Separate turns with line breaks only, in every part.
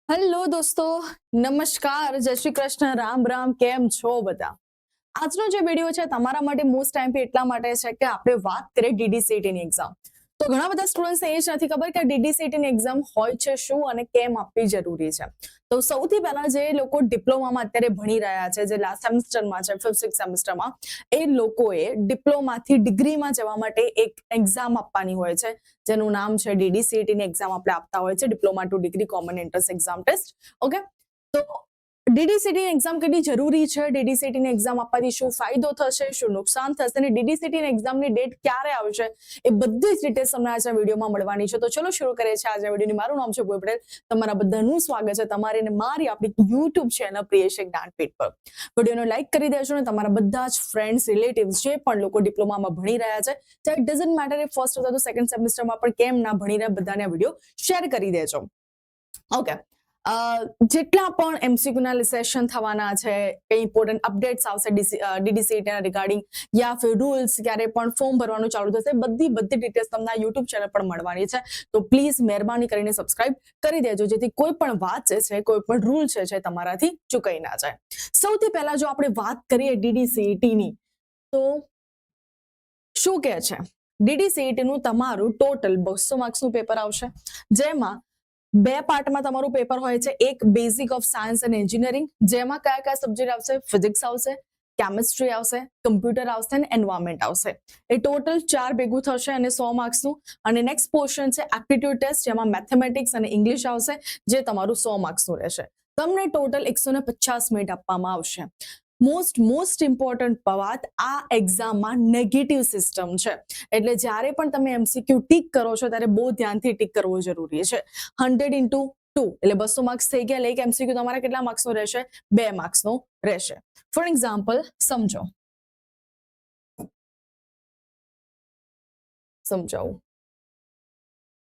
Hello દોસ્તો, નમસ્કાર, જય શ્રી કૃષ્ણ, રામ રામ. કેમ છો બધા? આજનો જે વિડીયો છે તમારા માટે મોસ્ટ ટાઈમ પે એટલા માટે છે કે આપણે વાત કરીએ DDCET ની એક્ઝામ. તો ઘણા બધા સ્ટુડન્ટ્સ એ જ નથી ખબર કે DDCET ની એક્ઝામ હોય છે શું અને કેમ આપવી જરૂરી છે. તો સૌથી પહેલા જે લોકો ડિપ્લોમામાં અત્યારે ભણી રહ્યા છે, જે લાસ્ટ સેમેસ્ટરમાં છે, 5th 6th સેમેસ્ટરમાં, એ લોકોએ ડિપ્લોમાથી ડિગ્રીમાં જવા માટે એક એક્ઝામ આપવાની હોય છે જેનું નામ છે DDCET ની એક્ઝામ આપણે આપતા હોય છે, diploma to degree common entrance exam test. Okay, તો DDCET ની એક્ઝામ કેટલી જરૂરી છે, DDCET ની એક્ઝામ આપવાથી શું ફાયદો થશે, શું નુકસાન થશે અને DDCET ની એક્ઝામની ડેટ ક્યારે આવશે, એ બધી જ ડિટેલ્સ તમને આજના વિડીયોમાં મળવાની છે. તો ચલો શરૂ કરીએ છીએ આજના વિડીયોની. મારું નામ છે ભૂમિ પટેલ. તમારા બધાનું સ્વાગત છે તમારી અને મારી આપણી YouTube ચેનલ પ્રિયશિક જ્ઞાનપીઠ પર. વિડીયોને લાઈક કરી દેજો અને તમારા બધા જ ફ્રેન્ડ્સ, રિલેટિવ્સ જે પણ લોકો ડિપ્લોમામાં ભણી રહ્યા છે, ચાહે it doesn't matter A first અથવા તો સેકન્ડ સેમેસ્ટરમાં પણ કેમ ના ભણી રહ્યા, બધાને આ વિડીયો શેર કરી દેજો. ઓકે, જેટલા પણ MCQ ના સેશન થવાના છે, કઈ ઇમ્પોર્ટન્ટ અપડેટ્સ આવશે DDCET ના રિગાર્ડિંગ, યા ફિર રૂલ્સ, ક્યારે પણ ફોર્મ ભરવાનું ચાલુ થશે, બધી ડિટેલ્સ તમને આ YouTube ચેનલ પર મળવાની છે. તો પ્લીઝ મહેરબાની કરીને સબસ્ક્રાઇબ કરી દેજો જેથી કોઈ પણ વાત છે, કોઈ પણ રૂલ છે તમારાથી ચૂકાઈ ના જાય. સૌથી પહેલા જો આપણે વાત કરીએ DDCET ની, તો શું કહે છે? DDCET નું તમારું ટોટલ 200 માર્ક્સનું પેપર આવશે, જેમાં બે પાર્ટમાં તમારું પેપર હોય છે. એક basic of science and engineering, જેમાં કયા કયા સબ્જેક્ટ આવશે? ફિઝિક્સ આવશે, કેમિસ્ટ્રી આવશે, કમ્પ્યુટર આવશે અને એન્વાયરમેન્ટ આવશે. એ ટોટલ 4 ભેગું થશે અને 100 માર્ક્સનું. અને નેક્સ્ટ પોર્શન છે એપ્ટિટ્યુડ ટેસ્ટ, જેમાં મેથેમેટિક્સ અને ઇંગ્લિશ આવશે, જે તમારું 100 માર્ક્સનું રહેશે. તમને ટોટલ 150 મિનિટ આપવામાં આવશે. મોસ્ટ ઇમ્પોર્ટન્ટ વાત, આ એક્ઝામમાં નેગેટિવ સિસ્ટમ છે, એટલે જ્યારે પણ તમે MCQ ટીક કરો છો ત્યારે બહુ ધ્યાનથી ટીક કરવું જરૂરી છે. 100 into 2 એટલે 200 માર્ક્સ થઈ ગયા. એક MCQ તમારા કેટલા માર્ક્સનો રહેશે? 2 માર્ક્સનો રહેશે. ફોર એક્ઝામ્પલ સમજાવું.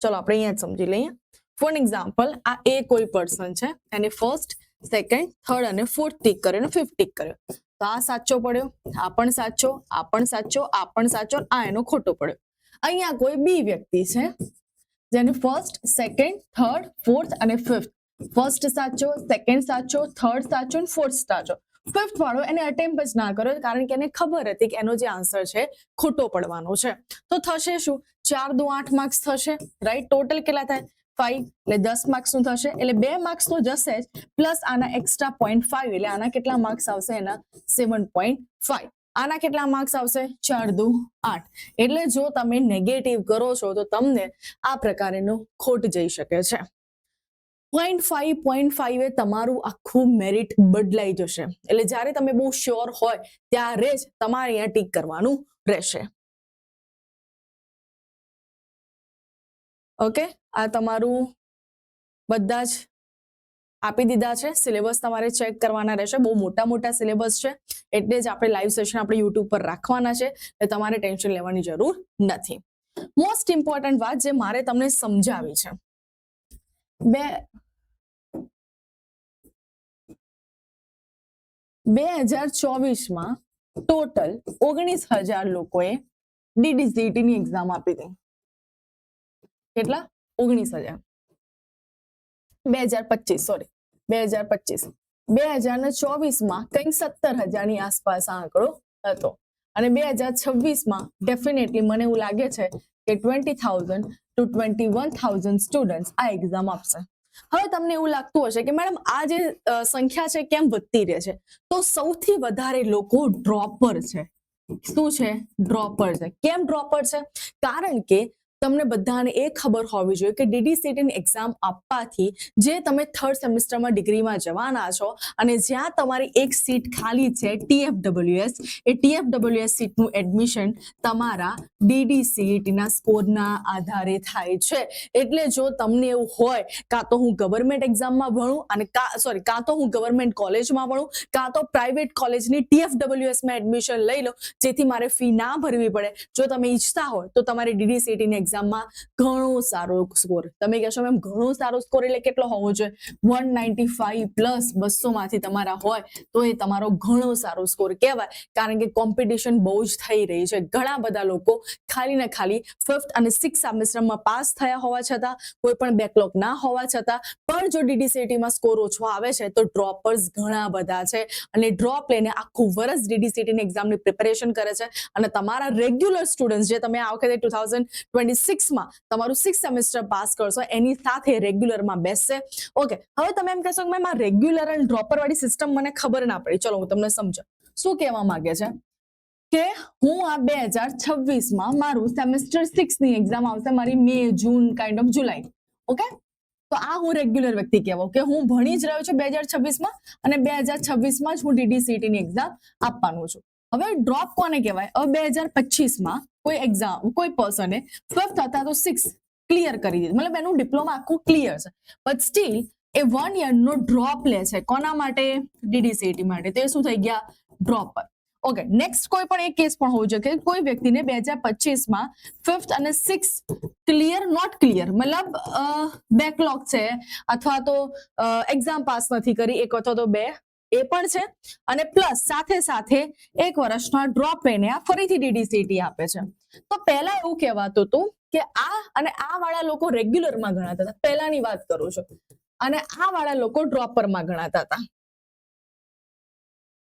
ચલો આપણે અહીંયા જ સમજી લઈએ. ફોર એક્ઝામ્પલ, આ એ કોઈ પર્સન છે, એને ફર્સ્ટ, સેકન્ડ, થર્ડ અને ફોર્થ ટીક કર્યો અને ફિફ્થ ટીક કર્યો. તો આ સાચો પડ્યો, આ પણ સાચો, આ પણ સાચો, આ પણ સાચો, આ એનો ખોટો પડ્યો. અહીંયા કોઈ બી વ્યક્તિ છે જેને ફર્સ્ટ, સેકન્ડ, થર્ડ, ફોર્થ અને ફિફ્થ, ફર્સ્ટ સાચો, સેકન્ડ સાચો, થર્ડ સાચો અને ફોર્થ સાચો. ફિફ્થ વાળો એને અટેમ્પ્ટ જ ના કર્યો, કારણ કે એને ખબર હતી કે એનો જે આન્સર છે ખોટો પડવાનો છે. તો થશે શું? 4 દુ 8 માર્ક્સ થશે, રાઈટ? ટોટલ કેટલા થાય? 5, એટલે 10 માર્ક્સનું થશે. એટલે 2 માર્ક્સ તો જશે જ, પ્લસ આના એક્સ્ટ્રા 0.5, એટલે આના કેટલા માર્ક્સ આવશે? એના 7.5. આના કેટલા માર્ક્સ આવશે? 4 દુ 8. એટલે જો તમે નેગેટિવ કરો છો તો તમને આ પ્રકારેનું ખોટ જઈ શકે છે. 0.5 એ તમારું આખું મેરિટ બદલાઈ જશે. એટલે જ્યારે તમે બહુ શ્યોર હોય ત્યારે જ તમારે અહીંયા ટીક કરવાનું રહેશે. ઓકે, આ તમારું બધા જ આપી દીધા છે. સિલેબસ તમારે ચેક કરવાના રહેશે. બહુ મોટા સિલેબસ છે, એટલે જ આપણે લાઈવ સેશન આપણે YouTube પર રાખવાના છે, એટલે તમારે ટેન્શન લેવાની જરૂર નથી. મોસ્ટ ઇમ્પોર્ટન્ટ વાત જે મારે તમને સમજાવી છે, 2024માં ટોટલ 19,000 લોકોએ DDCET ની એક્ઝામ આપી હતી. કેટલા? 19,000. 2024માં કંઈક 17,000 ની આસપાસ આંકડો હતો. અને 2026માં ડેફિનેટલી મને એવું લાગે છે કે 20,000 to 21,000 સ્ટુડન્ટ્સ આ એક્ઝામ આપશે. હવે તમને એવું લાગતું હશે કે મેડમ આ જે સંખ્યા છે કેમ વધતી રહે છે? તો સૌથી વધારે લોકો ડ્રોપર છે. શું છે? ડ્રોપર છે. કેમ ડ્રોપર છે? કારણ કે તમને બધાને એ ખબર હોવી જોઈએ કે DDCET ની એક્ઝામ આપવાથી જે તમે થર્ડ સેમેસ્ટરમાં ડિગ્રીમાં જવાના છો અને જ્યાં તમારી એક સીટ ખાલી છે TFWS, એ TFWS સીટનું એડમિશન તમારા DDCET ના સ્કોરના આધારે થાય છે. એટલે જો તમને એવું હોય કાં તો હું ગવર્મેન્ટ એક્ઝામમાં ભણું અને કાં તો હું ગવર્મેન્ટ કોલેજમાં ભણું, કાં તો પ્રાઇવેટ કોલેજની TFWS માં એડમિશન લઈ લો જેથી મારે ફી ના ભરવી પડે, જો તમે ઈચ્છતા હોય તો તમારે DDCET ની એક્ઝામમાં ઘણો સારો સ્કોર. તમે કહેશો મેમ ઘણો સારો સ્કોર એટલે કેટલો હોવો જોઈએ? 195 પ્લસ 200 માંથી તમારા હોય તો એ તમારો ઘણો સારો સ્કોર કહેવાય, કારણ કે કોમ્પિટિશન બહુ જ થઈ રહી છે. ઘણા બધા લોકો ખાલી ને ખાલી 5th અને 6th સેમેસ્ટરમાં પાસ થયા હોવા છતાં, કોઈ પણ બેકલોગ ના હોવા છતાં પણ જો DDCET માં સ્કોર ઓછો આવે છે તો ડ્રોપર્સ ઘણા બધા છે, અને ડ્રોપ લઈને આખું વર્ષ DDCET ની એક્ઝામની પ્રિપેરેશન કરે છે. અને તમારા રેગ્યુલર સ્ટુડન્ટ્સ જે તમે આ વખતે 2026માં તમારું 6th સેમેસ્ટર પાસ કરશો એની સાથે રેગ્યુલરમાં બેસશે. ઓકે, હવે તમે એમ કહેશો કે મેમ આ રેગ્યુલર અને ડ્રોપર વાળી સિસ્ટમ મને ખબર ના પડી. ચલો હું તમને સમજાવું શું કહેવા માંગે છે કે હું આ 2026માં મારું સેમેસ્ટર 6 ની એક્ઝામ આવશે, મારી મે, જૂન, કાઇન્ડ ઓફ જુલાઈ. ઓકે, તો આ હું રેગ્યુલર વ્યક્તિ કહેવાઉં કે હું ભણી જ રહ્યો છું 2026માં, અને 2026માં જ હું DDCET ની એક્ઝામ આપવાનું છું. હવે ડ્રોપ કોને કહેવાય? હવે 2025માં કોઈ એક્ઝામ કોઈ પર્સને 5th હતા તો 6 ક્લિયર કરી દીધું, મતલબ એનું ડિપ્લોમા આખું ક્લિયર છે, બટ સ્ટીલ એ 1 યરનો ડ્રોપ લે છે. કોના માટે? DDCET માટે. તો એ શું થઈ ગયા? ડ્રોપર. ઓકે, નેક્સ્ટ કોઈ પણ એક કેસ પણ હોવો જોઈએ કે કોઈ વ્યક્તિને 2025માં 5th અને 6th ક્લિયર નોટ ક્લિયર, મતલબ બેકલોગ છે અથવા તો એક્ઝામ પાસ નથી કરી, એક અથવા તો બે એ પણ છે, અને પ્લસ સાથે સાથે 1 વર્ષના ડ્રોપ લઈને આ ફરીથી DDCET આપે છે. તો પહેલા એવું કહેવાતું હતું કે આ અને આ વાળા લોકો રેગ્યુલરમાં ગણાતા હતા, પહેલાની વાત કરું છું, અને આ વાળા લોકો ડ્રોપરમાં ગણાતા હતા.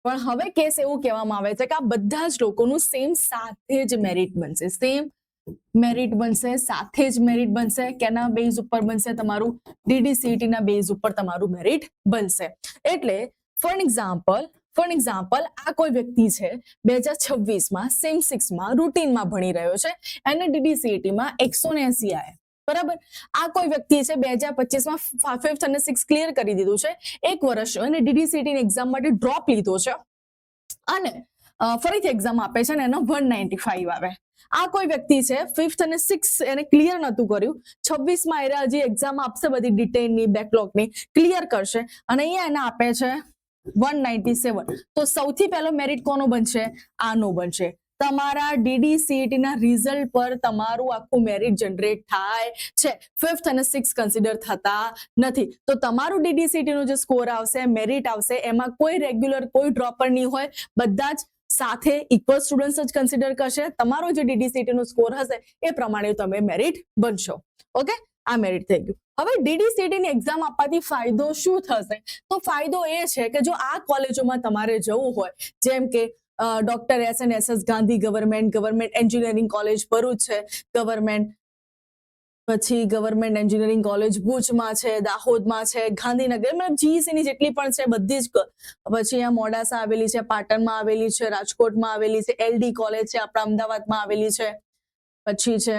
પણ હવે કેસ એવું કહેવામાં આવે છે કે આ બધા જ લોકોનું સેમ સાથે જ મેરિટ બનશે, સેમ મેરિટ બનશે, સાથે જ મેરિટ બનશે. કેના બેઝ ઉપર બનશે? તમારું DDCET ના બેઝ ઉપર તમારું મેરિટ બનશે. એટલે ફોર એક્ઝામ્પલ આ કોઈ વ્યક્તિ છે 2026માં સેમ 6માં રૂટીનમાં ભણી રહ્યો છે, એને DDCET માં 180 આવ્યા, બરાબર. આ કોઈ વ્યક્તિ છે 2025માં 5th અને 6th ક્લિયર કરી દીધું છે, 1 વર્ષ અને DDCET ની એક્ઝામ માટે ડ્રોપ લીધો છે, અને ફરીથી એક્ઝામ આપે છે અને એનો 195 આવે. આ કોઈ વ્યક્તિ છે 5th અને 6th એને ક્લિયર નતું કર્યું, 26માં એરા હજી એક્ઝામ આપશે, બધી ડિટેઇનની બેકલોગની ક્લિયર કરશે, અને અહીંયા એને આપે છે 197. તો સૌથી પહેલો મેરિટ કોનો બનશે? આનો બનશે. તમારા DDCET ના રિઝલ્ટ પર તમારું આખું મેરિટ જનરેટ થાય છે, 5th અને 6th કન્સિડર થતા નથી. તો તમારું DDCET નો જે સ્કોર આવશે, મેરિટ આવશે, એમાં કોઈ રેગ્યુલર કોઈ ડ્રોપર નહીં હોય, બધા જ સાથે ઇક્વલ સ્ટુડન્ટ્સ જ કન્સિડર કરશે. તમારો જે DDCET નો સ્કોર હશે એ પ્રમાણે તમે મેરિટ બનશો. ઓકે, આ મેરિટ થઈ ગયું. હવે DDCET ની એક્ઝામ આપવાથી ફાયદો શું થશે? તો ફાયદો એ છે કે જો આ કોલેજોમાં તમારે જવું હોય, જેમ કે doctor SNSS Gandhi government engineering college Bharuch છે, પછી ગવર્મેન્ટ એન્જિનિયરિંગ કોલેજ ભુજમાં છે, દાહોદમાં છે, ગાંધીનગર, મતલબ GEC ની જેટલી પણ છે બધી જ. પછી અહીંયા મોડાસા આવેલી છે, પાટણમાં આવેલી છે, રાજકોટમાં આવેલી છે, LD કોલેજ છે આપણા અમદાવાદમાં આવેલી છે, પછી છે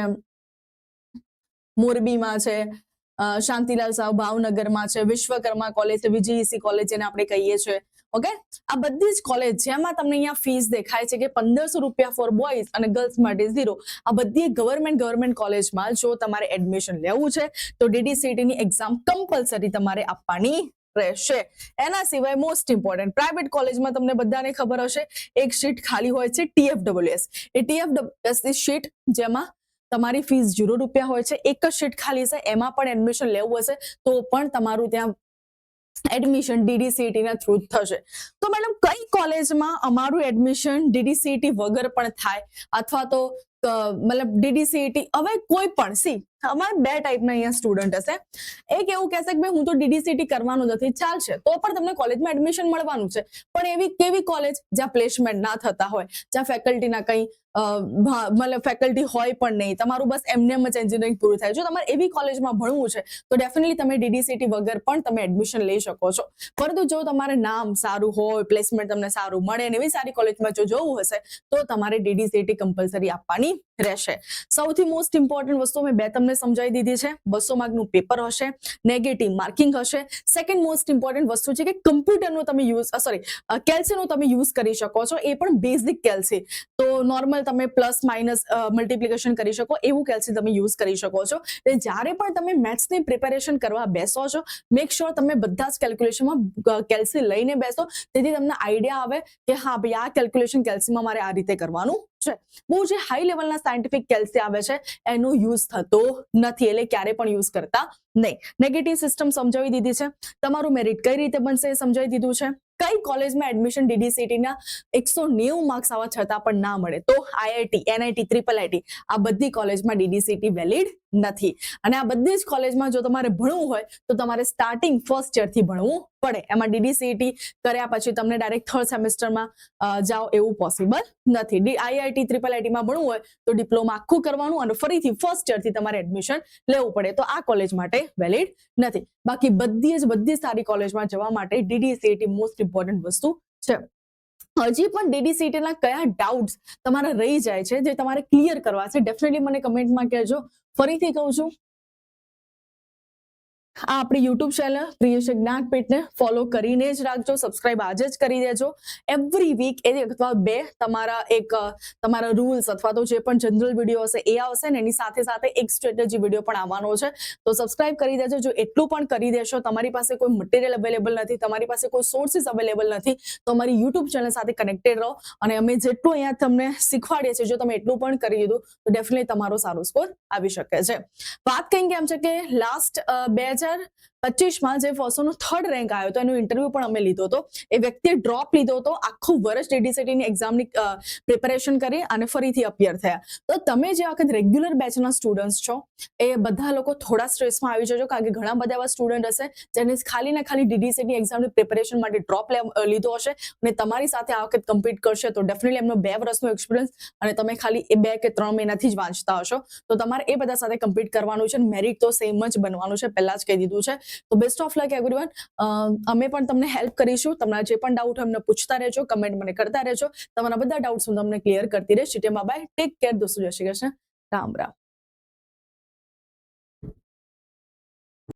મોરબીમાં છે, શાંતિલાલ સાવ ભાવનગરમાં છે, વિશ્વકર્મા કોલેજ છે, VGEC કોલેજ જેને આપણે કહીએ છીએ. ઓકે, આ બધી જ કોલેજ જેમાં તમને અહીંયા ફીસ દેખાય છે કે 1500 રૂપિયા ફોર બોયઝ અને ગર્લ્સ માટે 0, આ બધી ગવર્મેન્ટ કોલેજમાં જો તમારે એડમિશન લેવું છે તો DDCET ની એક્ઝામ કમ્પલસરી તમારે આપવાની રહેશે. એના સિવાય મોસ્ટ ઇમ્પોર્ટન્ટ પ્રાઇવેટ કોલેજમાં તમને બધાને ખબર હશે એક સીટ ખાલી હોય છે TFWS. એ TFWS ની સીટ જેમાં તમારી ફીસ 0 રૂપિયા હોય છે, એક જ સીટ ખાલી છે, એમાં પણ એડમિશન લેવું હશે તો પણ તમારું ત્યાં એડમિશન DDCET ના થ્રુ થશે. તો મેડમ કઈ કોલેજમાં અમારું એડમિશન DDCET વગર પણ થાય, અથવા તો મતલબ DDCET હવે કોઈ પણ અમારે 2 ટાઈપના અહીંયા સ્ટુડન્ટ હશે. એક એવું કહેશે કે ભાઈ હું તો DDCET કરવાનું નથી, ચાલશે, તો પણ તમને કોલેજમાં એડમિશન મળવાનું છે, પણ એવી કેવી કોલેજ જ્યાં પ્લેસમેન્ટ ના થતા હોય, જ્યાં ફેકલ્ટીના કંઈ મતલબ ફેકલ્ટી હોય પણ નહીં, તમારું બસ એમનેમ જ એન્જિનિયરિંગ પૂરું થાય. જો તમારે એવી કોલેજમાં ભણવું છે તો ડેફિનેટલી તમે DDCET વગર પણ તમે એડમિશન લઈ શકો છો. પરંતુ જો તમારે નામ સારું હોય, પ્લેસમેન્ટ તમને સારું મળે અને એવી સારી કોલેજમાં જો જવું હશે તો તમારે DDCET કમ્પલસરી આપવાની રહેશે. સૌથી મોસ્ટ ઇમ્પોર્ટન્ટ વસ્તુ મેં 2 તમને સમજાવી દીધી છે. 200 માર્કનું પેપર હશે, નેગેટિવ માર્કિંગ હશે. સેકન્ડ મોસ્ટ ઇમ્પોર્ટન્ટ વસ્તુ છે કે કમ્પ્યુટરનો તમે કેલ્સીનો તમે યુઝ કરી શકો છો, એ પણ બેઝિક કેલ્સી. તો નોર્મલ તમે પ્લસ માઇનસ મલ્ટિપ્લિકેશન કરી શકો એવું કેલ્સી તમે યુઝ કરી શકો છો. એટલે જ્યારે પણ તમે મેથ્સની પ્રિપેરેશન કરવા બેસો છો, મેક શ્યોર તમે બધા જ કેલ્ક્યુલેશનમાં કેલ્સી લઈને બેસો, તેથી તમને આઈડિયા આવે કે હા ભાઈ આ કેલ્ક્યુલેશન કેલ્સીમાં મારે આ રીતે કરવાનું છે, બહુ જે હાઈ લેવલના સાયન્ટિફિક કેલ્સી આવે છે એનો યુઝ થતો નથી, એટલે ક્યારે પણ યુઝ કરતા નહીં. નેગેટિવ સિસ્ટમ સમજાવી દીધી છે, તમારું મેરિટ કઈ રીતે બનશે એ સમજાવી દીધું છે, કઈ કોલેજમાં એડમિશન DDCT ના 190 માર્ક્સ આવવા છતાં પણ ના મળે તો IIT, NIT, IIIT આ બધી કોલેજમાં DDCT વેલિડ નથી. અને આ બધી જ કોલેજમાં જો તમારે ભણવું હોય તો તમારે સ્ટાર્ટિંગ ફર્સ્ટ યર થી ભણવું પડે. એમાં DDCT કર્યા પછી તમને ડાયરેક્ટ થર્ડ સેમેસ્ટરમાં જાઓ એવું પોસિબલ નથી. IIT, IIIT માં ભણવું હોય તો ડિપ્લોમા આખું કરવાનું અને ફરીથી ફર્સ્ટ યર થી તમારે એડમિશન લેવું પડે, તો આ કોલેજ માટે વેલિડ નથી. બાકી બધી સારી કોલેજમાં જવા માટે DDCT મોસ્ટ ઇમ્પોર્ટન્ટ વસ્તુ છે. હજી પણ DDCT ના કયા ડાઉટ્સ તમારા રહી જાય છે જે તમારે ક્લિયર કરવા છે, ડેફિનેટલી મને કમેન્ટમાં કહેજો. ફરીથી કહું છું, આ આપણી યુટ્યુબ ચેનલ પ્રિયશ જ્ઞાનપીઠને ફોલો કરીને જ રાખજો, સબસ્ક્રાઇબ આજે જ કરી દેજો. એવરી વીક એક અથવા બે તમારા રૂલ્સ અથવા તો જે પણ જનરલ વિડીયો હશે એ આવશે ને એની સાથે સાથે એક સ્ટ્રેટેજી વિડીયો પણ આવવાનો છે, તો સબસ્ક્રાઇબ કરી દેજો. જો એટલું પણ કરી દેશો, તમારી પાસે કોઈ મટીરિયલ અવેલેબલ નથી, તમારી પાસે કોઈ સોર્સિસ અવેલેબલ નથી, તો અમારી યુટ્યુબ ચેનલ સાથે કનેક્ટેડ રહો અને અમે જેટલું અહીંયા તમને શીખવાડીએ છીએ, જો તમે એટલું પણ કરી દીધું તો ડેફિનેટલી તમારો સારો સ્કોર આવી શકે છે. વાત કંઈ કેમ છે કે લાસ્ટ 2025માં જે ફર્સ્ટનો થર્ડ રેન્ક આવ્યો હતો એનો ઇન્ટરવ્યુ પણ અમે લીધો હતો. એ વ્યક્તિએ ડ્રોપ લીધો હતો, આખું વર્ષ DDCTની એક્ઝામની પ્રિપેરેશન કરી અને ફરીથી અપિયર થયા. તો તમે જે વખત રેગ્યુલર બેચના સ્ટુડન્ટ્સ છો એ બધા લોકો થોડા સ્ટ્રેસમાં આવી જજો, કારણ કે ઘણા બધા એવા સ્ટુડન્ટ હશે જેને ખાલી ને ખાલી DDCT એક્ઝામની પ્રિપેરેશન માટે ડ્રોપ લીધો હશે અને તમારી સાથે આ વખત કમ્પીટ કરશે, તો ડેફિનેટલી એમનો 2 વર્ષનો એક્સપિરિયન્સ અને તમે ખાલી એ 2 કે 3 મહિનાથી જ વાંચતા હશો, તો તમારે એ બધા સાથે કમ્પીટ કરવાનું છે. મેરિટ તો સેમ જ બનવાનું છે, પહેલા જ કહી દીધું છે. તો બેસ્ટ ઓફ લક એવરીવન. અમે પણ તમને હેલ્પ કરીશું. તમારા જે પણ ડાઉટ હોય અમને પૂછતા રહેજો, કમેન્ટ મને કરતા રહેજો. તમારા બધા ડાઉટ્સ હું તમને ક્લિયર કરતી રહીશ. બાય, ટેક કેર દોસ્તો. જય શ્રી કૃષ્ણ. રામ રામ.